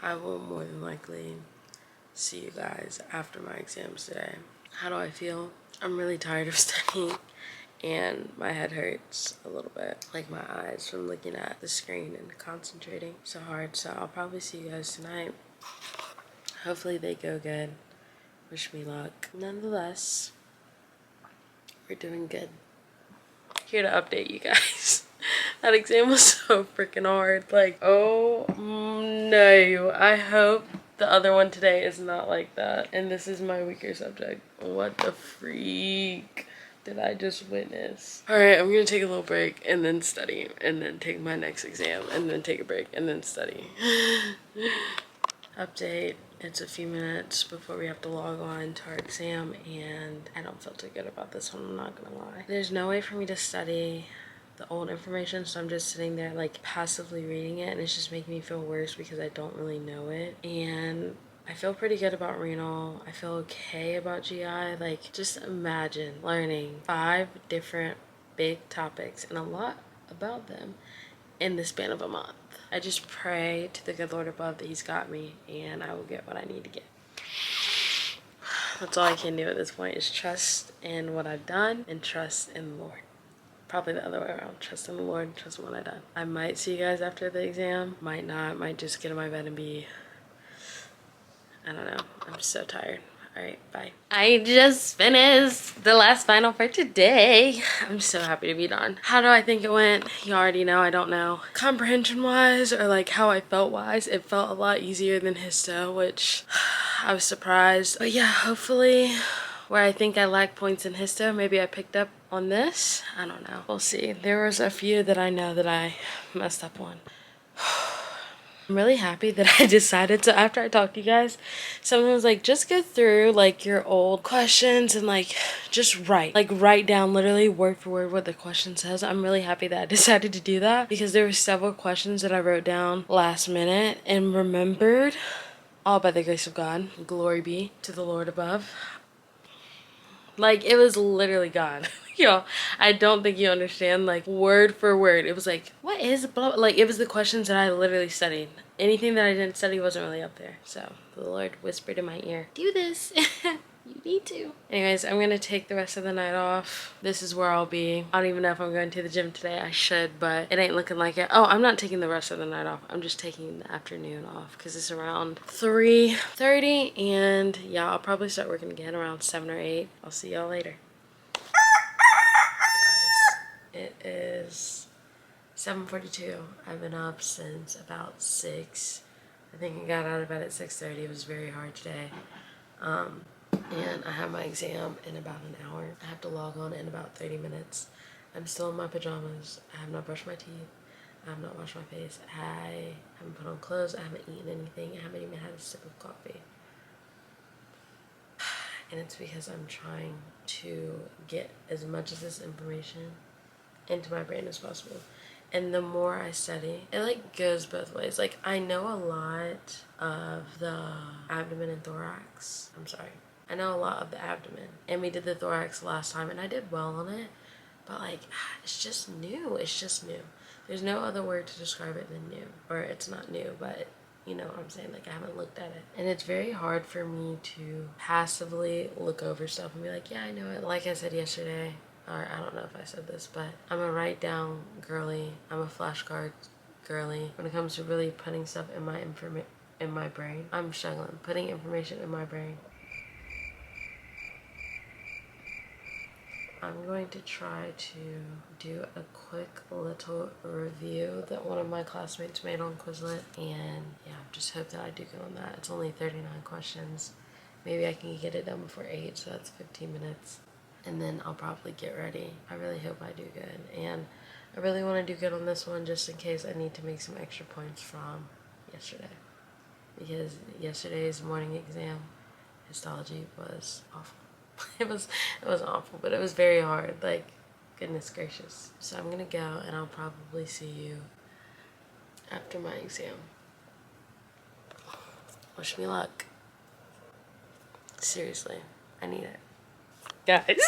I will more than likely see you guys after my exams today. How do I feel? I'm really tired of studying and my head hurts a little bit, like my eyes from looking at the screen and concentrating so hard. So I'll probably see you guys tonight. Hopefully they go good. Wish me luck. Nonetheless, we're doing good. Here to update you guys. That exam was so freaking hard. Like, oh no. I hope the other one today is not like that. And this is my weaker subject. What the freak did I just witness? Alright, I'm gonna take a little break and then study. And then take my next exam. And then take a break and then study. Update. It's a few minutes before we have to log on to our exam, and I don't feel too good about this one, I'm not gonna lie. There's no way for me to study the old information, so I'm just sitting there like passively reading it, and it's just making me feel worse because I don't really know it. And I feel pretty good about renal. I feel okay about GI. Like, just imagine learning 5 different big topics and a lot about them in the span of a month. I just pray to the good Lord above that he's got me and I will get what I need to get. That's all I can do at this point, is trust in what I've done and trust in the Lord. Probably the other way around. Trust in the Lord, trust in what I've done. I might see you guys after the exam. Might not. Might just get in my bed and be... I don't know. I'm so tired. Alright, bye. I just finished the last final for today. I'm so happy to be done. How do I think it went? You already know, I don't know. Comprehension wise, or like how I felt wise, it felt a lot easier than histo, which I was surprised. But yeah, hopefully where I think I lacked points in histo, maybe I picked up on this. I don't know. We'll see. There was a few that I know that I messed up on. I'm really happy that I decided to, after I talked to you guys, someone was like, just go through like your old questions and like just write down literally word for word what the question says. I'm really happy that I decided to do that because there were several questions that I wrote down last minute and remembered, all by the grace of God. Glory be to the Lord above. Like, it was literally God. Y'all, I don't think you understand, like, word for word. It was like, what is blah? Like, it was the questions that I literally studied. Anything that I didn't study wasn't really up there. So, the Lord whispered in my ear, do this. You need to. Anyways, I'm gonna take the rest of the night off. This is where I'll be. I don't even know if I'm going to the gym today. I should, but it ain't looking like it. Oh, I'm not taking the rest of the night off. I'm just taking the afternoon off because it's around 3:30, and yeah, I'll probably start working again around 7 or 8. I'll see y'all later. Guys, it is 7:42. I've been up since about 6. I think I got out of bed at 6:30. It was very hard today. And I have my exam in about an hour. I have to log on in about 30 minutes. I'm still in my pajamas. I have not brushed my teeth. I have not washed my face. I haven't put on clothes. I haven't eaten anything. I haven't even had a sip of coffee. And it's because I'm trying to get as much of this information into my brain as possible. And the more I study, it like goes both ways. Like, I know a lot of the abdomen and thorax. I know a lot of the abdomen. And we did the thorax last time and I did well on it. But like, it's just new. It's just new. There's no other word to describe it than new. Or it's not new, but you know what I'm saying? Like, I haven't looked at it. And it's very hard for me to passively look over stuff and be like, yeah, I know it. Like I said yesterday, or I don't know if I said this, but I'm a write down girly. I'm a flashcard girly. When it comes to really putting stuff in my brain, I'm struggling. Putting information in my brain. I'm going to try to do a quick little review that one of my classmates made on Quizlet, and yeah, just hope that I do good on that. It's only 39 questions. Maybe I can get it done before 8, so that's 15 minutes. And then I'll probably get ready. I really hope I do good. And I really want to do good on this one just in case I need to make some extra points from yesterday. Because yesterday's morning exam, histology, was awful. It was awful, but it was very hard. Like, goodness gracious. So I'm gonna go and I'll probably see you after my exam. Wish me luck. Seriously, I need it. Guys.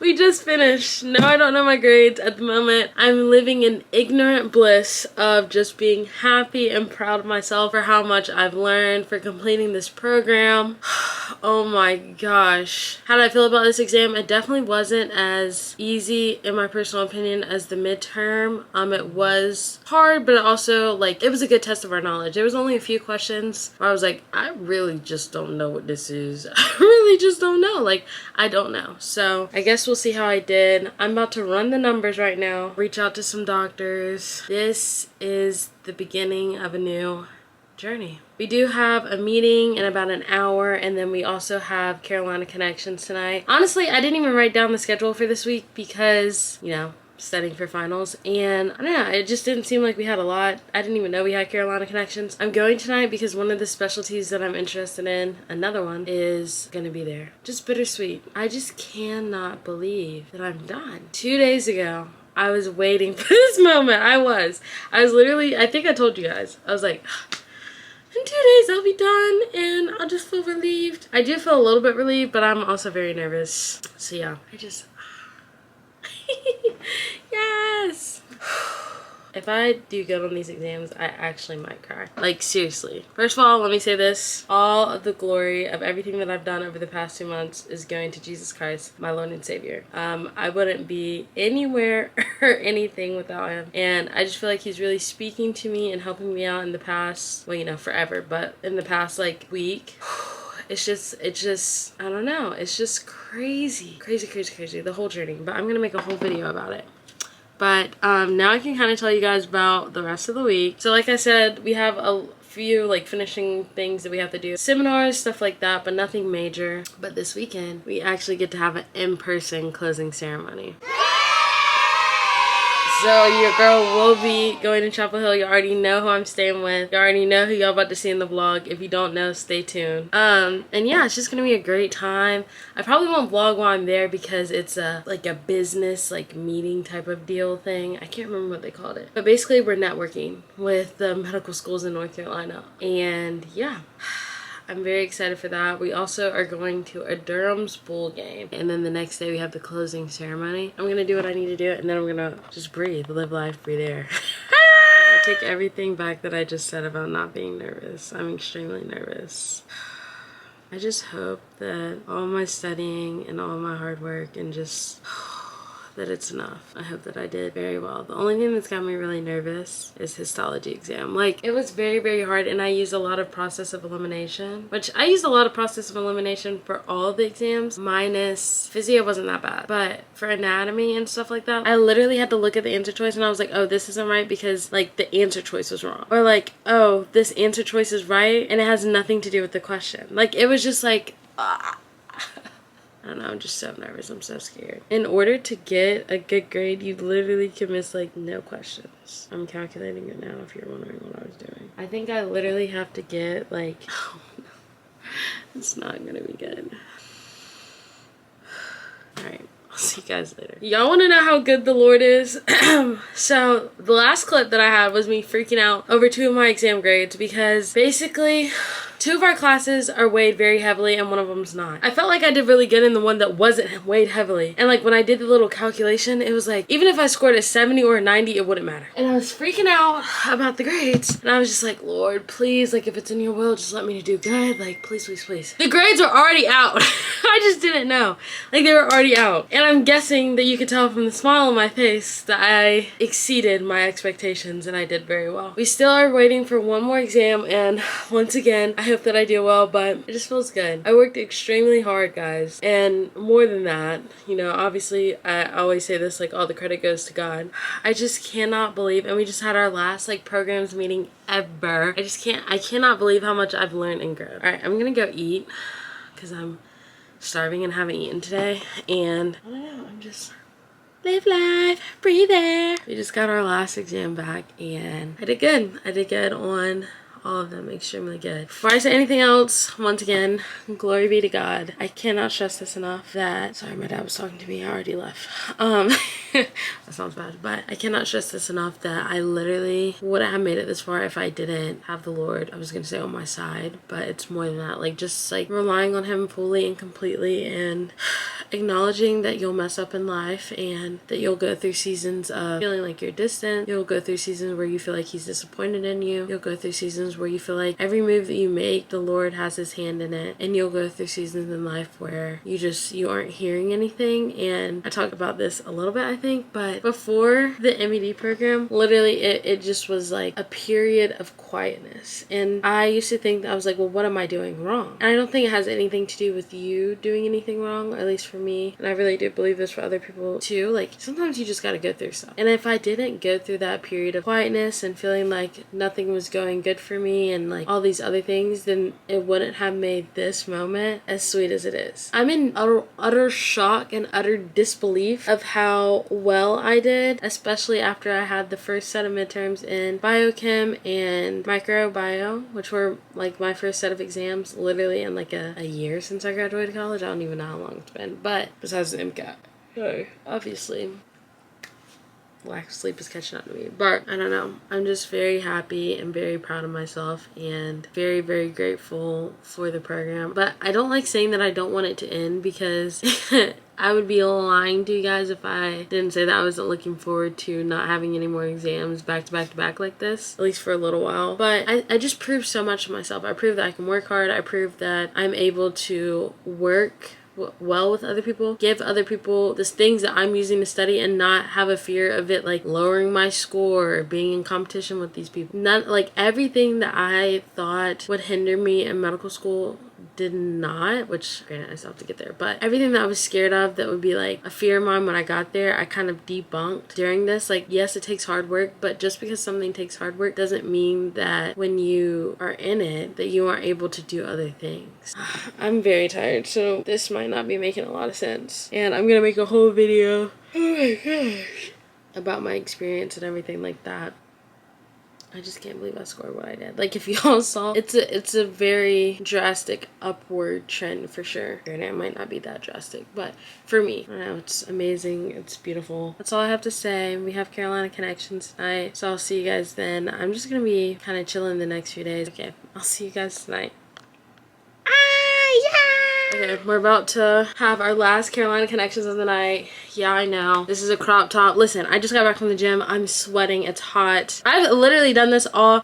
We just finished. No, I don't know my grades at the moment. I'm living in ignorant bliss of just being happy and proud of myself for how much I've learned, for completing this program. Oh my gosh. How did I feel about this exam? It definitely wasn't as easy, in my personal opinion, as the midterm. It was hard, but also, like, it was a good test of our knowledge. There was only a few questions where I was like, I really just don't know what this is. I really just don't know. Like, I don't know. So I guess we'll see how I did. I'm about to run the numbers right now, reach out to some doctors. This is the beginning of a new journey. We do have a meeting in about an hour, and then we also have Carolina Connections tonight. Honestly, I didn't even write down the schedule for this week because, you know, studying for finals, and I don't know, it just didn't seem like we had a lot. I didn't even know we had Carolina Connections. I'm going tonight because one of the specialties that I'm interested in, another one, is gonna be there. Just bittersweet. I just cannot believe that I'm done. 2 days ago, I was waiting for this moment. I was literally, I think I told you guys, I was like, in 2 days I'll be done and I'll just feel relieved. I do feel a little bit relieved, but I'm also very nervous. So yeah, yes. If I do good on these exams, I actually might cry. Like, seriously. First of all, let me say this. All of the glory of everything that I've done over the past 2 months is going to Jesus Christ, my Lord and Savior. I wouldn't be anywhere or anything without him. And I just feel like he's really speaking to me and helping me out in the past, well, you know, forever, but in the past, like, week. It's just, I don't know. It's just crazy. Crazy, the whole journey. But I'm gonna make a whole video about it. But now I can kind of tell you guys about the rest of the week. So like I said, we have a few like finishing things that we have to do. Seminars, stuff like that, but nothing major. But this weekend, we actually get to have an in-person closing ceremony. So your girl will be going to Chapel Hill. You already know who I'm staying with. You already know who y'all about to see in the vlog. If you don't know, stay tuned. And yeah, it's just gonna be a great time. I probably won't vlog while I'm there because it's like a business like meeting type of deal thing. I can't remember what they called it. But basically we're networking with the medical schools in North Carolina. And yeah. I'm very excited for that. We also are going to a Durham's bowl game. And then the next day we have the closing ceremony. I'm gonna do what I need to do and then I'm gonna just breathe, live life, breathe air. I take everything back that I just said about not being nervous. I'm extremely nervous. I just hope that all my studying and all my hard work and just that it's enough. I hope that I did very well. The only thing that's got me really nervous is histology exam. Like, it was very hard and I used a lot of process of elimination, which I used a lot of process of elimination for all of the exams, minus physio wasn't that bad. But for anatomy and stuff like that, I literally had to look at the answer choice and I was like, oh, this isn't right because like the answer choice was wrong. Or like, oh, this answer choice is right and it has nothing to do with the question. Like, it was just like, I don't know, I'm just so nervous. I'm so scared. In order to get a good grade, you literally can miss like no questions. I'm calculating it now if you're wondering what I was doing. I think I literally have to get like, oh no, it's not gonna be good. All right. I'll see you guys later. Y'all want to know how good the Lord is? So the last clip that I had was me freaking out over 2 of my exam grades because basically 2 of our classes are weighed very heavily and one of them's not. I felt like I did really good in the one that wasn't weighed heavily. And like when I did the little calculation, it was like, even if I scored a 70 or a 90, it wouldn't matter. And I was freaking out about the grades. And I was just like, Lord, please, like if it's in your will, just let me do good. Like, please. The grades are already out. I just didn't know. Like they were already out. And I'm guessing that you could tell from the smile on my face that I exceeded my expectations and I did very well. We still are waiting for one more exam and once again, I hope that I do well, but it just feels good. I worked extremely hard, guys. And more than that, you know, obviously I always say this, like all the credit goes to God. I just cannot believe, and we just had our last like programs meeting ever. I cannot believe how much I've learned and grown. All right, I'm gonna go eat because I'm starving and haven't eaten today. And I don't know, I'm just live life, breathe air. We just got our last exam back and I did good. I did good on all of them, extremely good. Before I say anything else, once again, glory be to God. I cannot stress this enough that, sorry, my dad was talking to me, I already left. That sounds bad, but I cannot stress this enough that I literally wouldn't have made it this far if I didn't have the Lord, I was gonna say on my side, but it's more than that, like just like relying on him fully and completely. And acknowledging that you'll mess up in life and that you'll go through seasons of feeling like you're distant. You'll go through seasons where you feel like he's disappointed in you. You'll go through seasons where you feel like every move that you make, the Lord has his hand in it. And you'll go through seasons in life where you aren't hearing anything. And I talked about this a little bit, I think, but before the M.E.D program, literally it just was like a period of quietness. And I used to think that I was like, well, what am I doing wrong? And I don't think it has anything to do with you doing anything wrong, at least for me. And I really do believe this for other people too. Like, sometimes you just gotta go through stuff. And if I didn't go through that period of quietness and feeling like nothing was going good for me and like all these other things, then it wouldn't have made this moment as sweet as it is. I'm in utter shock and utter disbelief of how well I did, especially after I had the first set of midterms in biochem and microbiome, which were like my first set of exams literally in like a year since I graduated college. I don't even know how long it's been, but besides the MCAT. So obviously lack of sleep is catching up to me, but I don't know, I'm just very happy and very proud of myself and very, very grateful for the program. But I don't like saying that I don't want it to end, because I would be lying to you guys if I didn't say that I wasn't looking forward to not having any more exams back to back to back like this, at least for a little while. But I just proved so much to myself. I proved that I can work hard. I proved that I'm able to work well with other people, give other people the things that I'm using to study, and not have a fear of it like lowering my score or being in competition with these people. Not like everything that I thought would hinder me in medical school did not, which granted I still have to get there, but everything that I was scared of that would be like a fear of mine when I got there, I kind of debunked during this. Like, yes, it takes hard work, but just because something takes hard work doesn't mean that when you are in it that you aren't able to do other things. I'm very tired, so this might not be making a lot of sense, and I'm gonna make a whole video, oh my gosh, about my experience and everything like that. I just can't believe I scored what I did. Like, if y'all saw, it's a very drastic upward trend for sure. And it might not be that drastic, but for me, I know it's amazing. It's beautiful. That's all I have to say. We have Carolina Connections tonight, so I'll see you guys then. I'm just gonna be kind of chilling the next few days. Okay, I'll see you guys tonight. Okay, we're about to have our last Carolina Connections of the night. Yeah, I know. This is a crop top. Listen, I just got back from the gym. I'm sweating. It's hot. I've literally done this all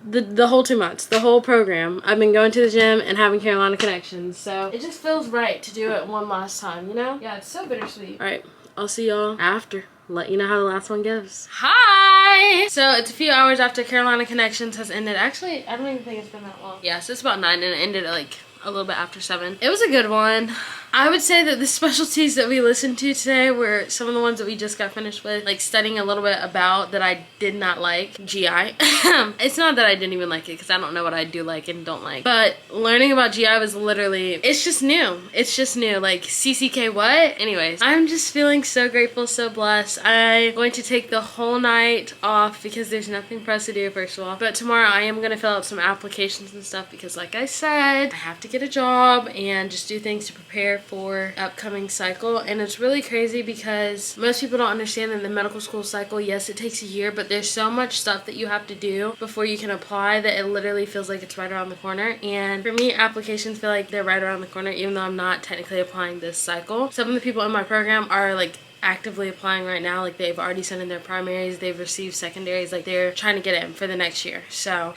the whole 2 months. The whole program. I've been going to the gym and having Carolina Connections. So it just feels right to do it one last time, you know? Yeah, it's so bittersweet. All right, I'll see y'all after. Let you know how the last one goes. Hi! So it's a few hours after Carolina Connections has ended. Actually, I don't even think it's been that long. Yeah, so it's about 9 and it ended at like a little bit after 7. It was a good one. I would say that the specialties that we listened to today were some of the ones that we just got finished with, like studying a little bit about that I did not like. GI. It's not that I didn't even like it, because I don't know what I do like and don't like. But learning about GI was literally, it's just new. It's just new. Like, CCK what? Anyways, I'm just feeling so grateful, so blessed. I'm going to take the whole night off because there's nothing for us to do, first of all. But tomorrow I am going to fill out some applications and stuff because, like I said, I have to get a job and just do things to prepare for upcoming cycle. And it's really crazy because most people don't understand that the medical school cycle, yes, it takes a year, but there's so much stuff that you have to do before you can apply that it literally feels like it's right around the corner. And for me, applications feel like they're right around the corner, even though I'm not technically applying this cycle. Some of the people in my program are like actively applying right now. Like, they've already sent in their primaries, they've received secondaries, like they're trying to get in for the next year. So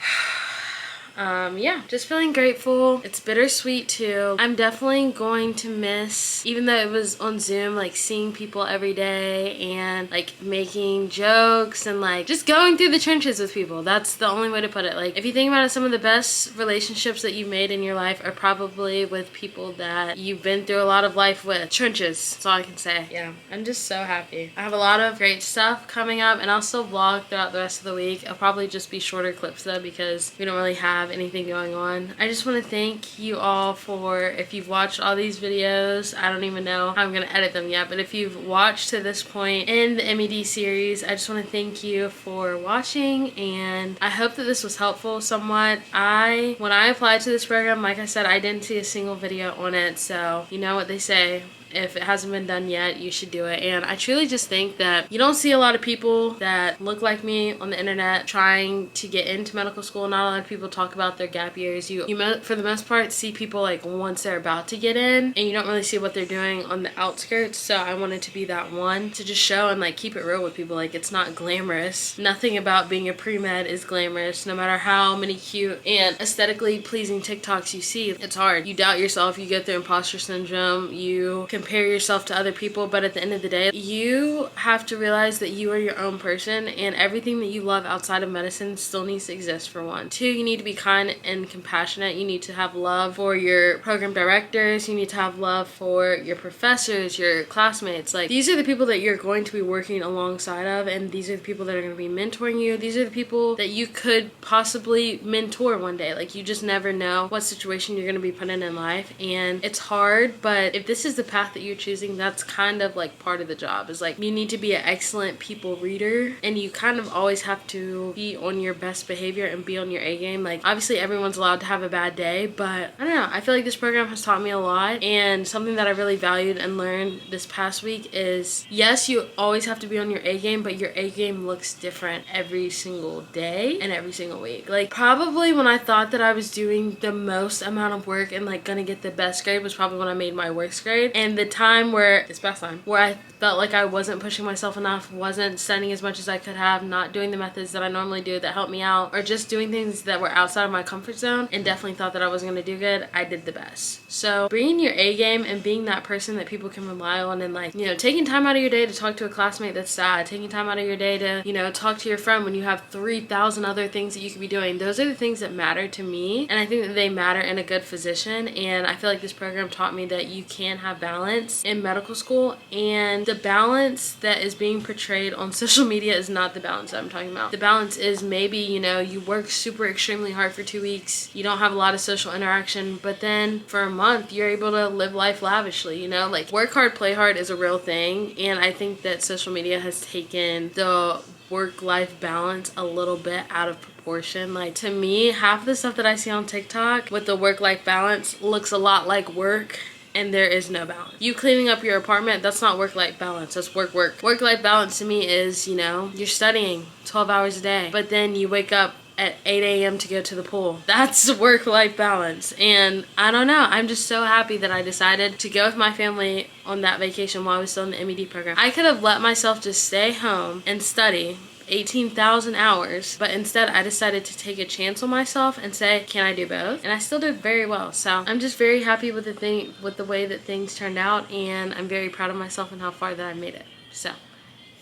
yeah, just feeling grateful. It's bittersweet too. I'm definitely going to miss, even though it was on Zoom, like seeing people every day and like making jokes and like just going through the trenches with people. That's the only way to put it. Like, if you think about it, some of the best relationships that you've made in your life are probably with people that you've been through a lot of life with. Trenches, that's all I can say. Yeah, I'm just so happy. I have a lot of great stuff coming up, and I'll still vlog throughout the rest of the week. I'll probably just be shorter clips though, because we don't really have anything going on. I just want to thank you all for, if you've watched all these videos, I don't even know how I'm going to edit them yet, but if you've watched to this point in the M.E.D series, I just want to thank you for watching, and I hope that this was helpful somewhat. When I applied to this program, like I said, I didn't see a single video on it, so you know what they say, If it hasn't been done yet, you should do it. And I truly just think that you don't see a lot of people that look like me on the internet trying to get into medical school. Not a lot of people talk about their gap years. You for the most part see people like once they're about to get in, and you don't really see what they're doing on the outskirts. So I wanted to be that one to just show and like keep it real with people. Like, it's not glamorous. Nothing about being a pre-med is glamorous. No matter how many cute and aesthetically pleasing TikToks you see, it's hard. You doubt yourself, you go through imposter syndrome, you compare yourself to other people, but at the end of the day, you have to realize that you are your own person, and everything that you love outside of medicine still needs to exist, for one. Two, you need to be kind and compassionate. You need to have love for your program directors. You need to have love for your professors, your classmates. Like, these are the people that you're going to be working alongside of, and these are the people that are going to be mentoring you. These are the people that you could possibly mentor one day. Like, you just never know what situation you're going to be put in life, and it's hard, but if this is the path that you're choosing, that's kind of like part of the job. Is like, you need to be an excellent people reader, and you kind of always have to be on your best behavior and be on your A game. Like, obviously everyone's allowed to have a bad day, but I don't know, I feel like this program has taught me a lot, and something that I really valued and learned this past week is, yes, you always have to be on your A game, but your A game looks different every single day and every single week. Like, probably when I thought that I was doing the most amount of work and like gonna get the best grade was probably when I made my worst grade, and the time where this past time where I felt like I wasn't pushing myself enough, wasn't studying as much as I could have, not doing the methods that I normally do that help me out, or just doing things that were outside of my comfort zone, and definitely thought that I wasn't going to do good, I did the best. So bringing your A game and being that person that people can rely on, and like, you know, taking time out of your day to talk to a classmate that's sad, taking time out of your day to, you know, talk to your friend when you have 3,000 other things that you could be doing. Those are the things that matter to me, and I think that they matter in a good physician. And I feel like this program taught me that you can have balance in medical school, and the balance that is being portrayed on social media is not the balance that I'm talking about. The balance is maybe, you know, you work super extremely hard for 2 weeks, you don't have a lot of social interaction, but then for a month you're able to live life lavishly, you know? Like, work hard, play hard is a real thing, and I think that social media has taken the work-life balance a little bit out of proportion. Like, to me, half the stuff that I see on TikTok with the work-life balance looks a lot like work, and there is no balance. You cleaning up your apartment, that's not work-life balance, that's work. Work-life balance to me is, you know, you're studying 12 hours a day, but then you wake up at 8 a.m. to go to the pool. That's work-life balance. And I don't know, I'm just so happy that I decided to go with my family on that vacation while I was still in the M.E.D program. I could have let myself just stay home and study 18,000 hours, but instead I decided to take a chance on myself and say, can I do both? And I still did very well. So I'm just very happy with the way that things turned out, and I'm very proud of myself and how far that I made it. So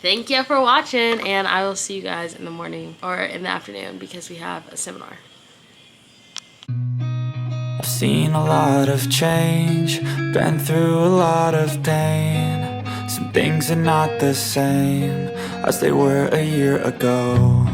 thank you for watching, and I will see you guys in the morning or in the afternoon because we have a seminar. I've seen a lot of change, been through a lot of pain. Some things are not the same as they were a year ago.